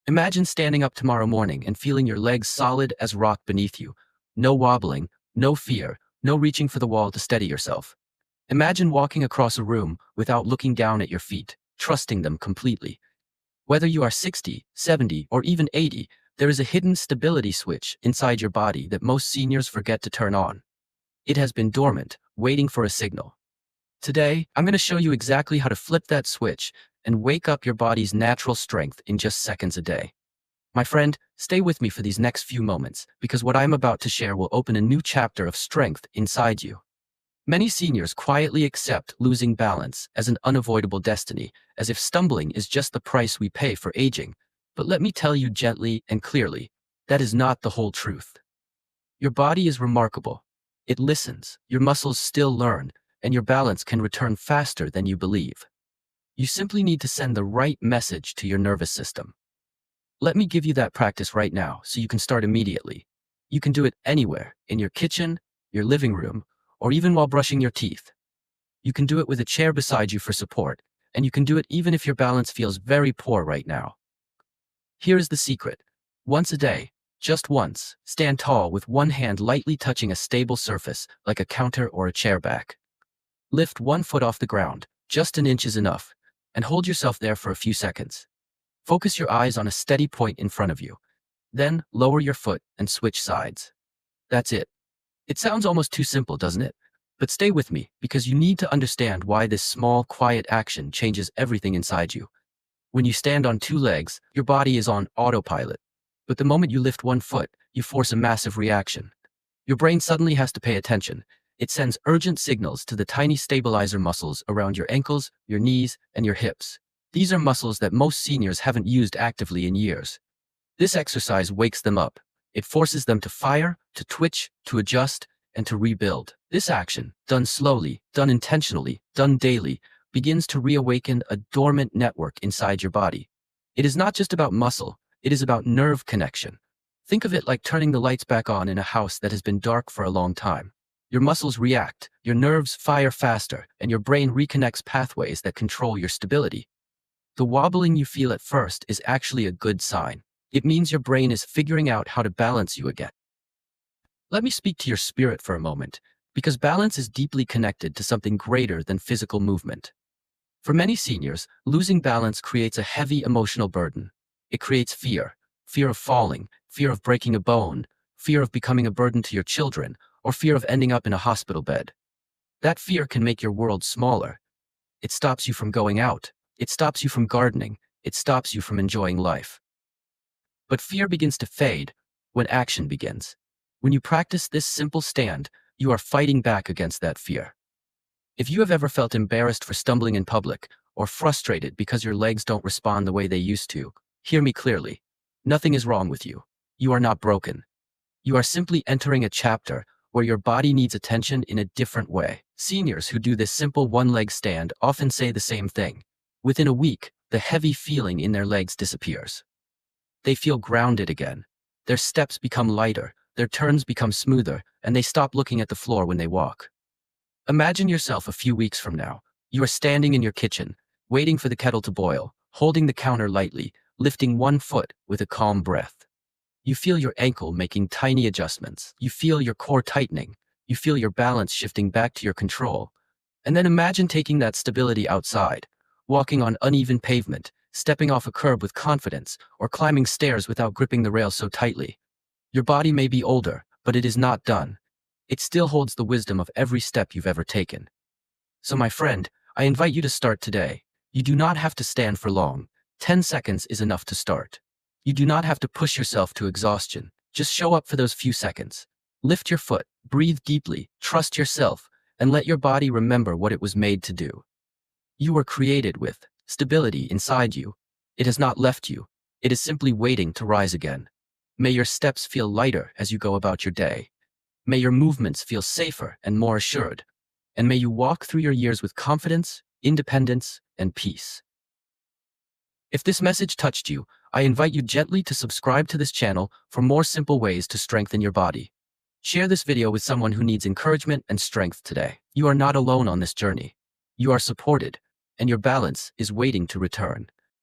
Imagine standing up tomorrow morning and feeling your legs solid as rock beneath you. No wobbling, no fear, no reaching for the wall to steady yourself. Imagine walking across a room without looking down at your feet, trusting them completely. Whether you are 60, 70, or even 80, there is a hidden stability switch inside your body that most seniors forget to turn on. It has been dormant, waiting for a signal. Today, I'm going to show you exactly how to flip that switch and wake up your body's natural strength in just seconds a day. My friend, stay with me for these next few moments, because what I'm about to share will open a new chapter of strength inside you. Many seniors quietly accept losing balance as an unavoidable destiny, as if stumbling is just the price we pay for aging. But let me tell you gently and clearly, that is not the whole truth. Your body is remarkable. It listens, your muscles still learn, and your balance can return faster than you believe. You simply need to send the right message to your nervous system. Let me give you that practice right now so you can start immediately. You can do it anywhere, in your kitchen, your living room, or even while brushing your teeth. You can do it with a chair beside you for support, and you can do it even if your balance feels very poor right now. Here is the secret. Once a day, just once, stand tall with one hand lightly touching a stable surface, like a counter or a chair back. Lift one foot off the ground, just an inch is enough, and hold yourself there for a few seconds. Focus your eyes on a steady point in front of you. Then, lower your foot and switch sides. That's it. It sounds almost too simple, doesn't it? But stay with me, because you need to understand why this small, quiet action changes everything inside you. When you stand on two legs, your body is on autopilot. But the moment you lift one foot, you force a massive reaction. Your brain suddenly has to pay attention. It sends urgent signals to the tiny stabilizer muscles around your ankles, your knees, and your hips. These are muscles that most seniors haven't used actively in years. This exercise wakes them up. It forces them to fire, to twitch, to adjust, and to rebuild. This action, done slowly, done intentionally, done daily, begins to reawaken a dormant network inside your body. It is not just about muscle, it is about nerve connection. Think of it like turning the lights back on in a house that has been dark for a long time. Your muscles react, your nerves fire faster, and your brain reconnects pathways that control your stability. The wobbling you feel at first is actually a good sign. It means your brain is figuring out how to balance you again. Let me speak to your spirit for a moment, because balance is deeply connected to something greater than physical movement. For many seniors, losing balance creates a heavy emotional burden. It creates fear of falling, fear of breaking a bone, fear of becoming a burden to your children, or fear of ending up in a hospital bed. That fear can make your world smaller. It stops you from going out. It stops you from gardening. It stops you from enjoying life. But fear begins to fade when action begins. When you practice this simple stand, you are fighting back against that fear. If you have ever felt embarrassed for stumbling in public, or frustrated because your legs don't respond the way they used to, hear me clearly. Nothing is wrong with you. You are not broken. You are simply entering a chapter where your body needs attention in a different way. Seniors who do this simple one-leg stand often say the same thing. Within a week, the heavy feeling in their legs disappears. They feel grounded again. Their steps become lighter, their turns become smoother, and they stop looking at the floor when they walk. Imagine yourself a few weeks from now. You are standing in your kitchen, waiting for the kettle to boil, holding the counter lightly, lifting one foot with a calm breath. You feel your ankle making tiny adjustments. You feel your core tightening. You feel your balance shifting back to your control. And then imagine taking that stability outside, walking on uneven pavement, stepping off a curb with confidence, or climbing stairs without gripping the rail so tightly. Your body may be older, but it is not done. It still holds the wisdom of every step you've ever taken. So my friend, I invite you to start today. You do not have to stand for long. 10 seconds is enough to start. You do not have to push yourself to exhaustion. Just show up for those few seconds. Lift your foot, breathe deeply, trust yourself, and let your body remember what it was made to do. You were created with stability inside you. It has not left you. It is simply waiting to rise again. May your steps feel lighter as you go about your day. May your movements feel safer and more assured. And may you walk through your years with confidence, independence, and peace. If this message touched you, I invite you gently to subscribe to this channel for more simple ways to strengthen your body. Share this video with someone who needs encouragement and strength today. You are not alone on this journey. You are supported, and your balance is waiting to return.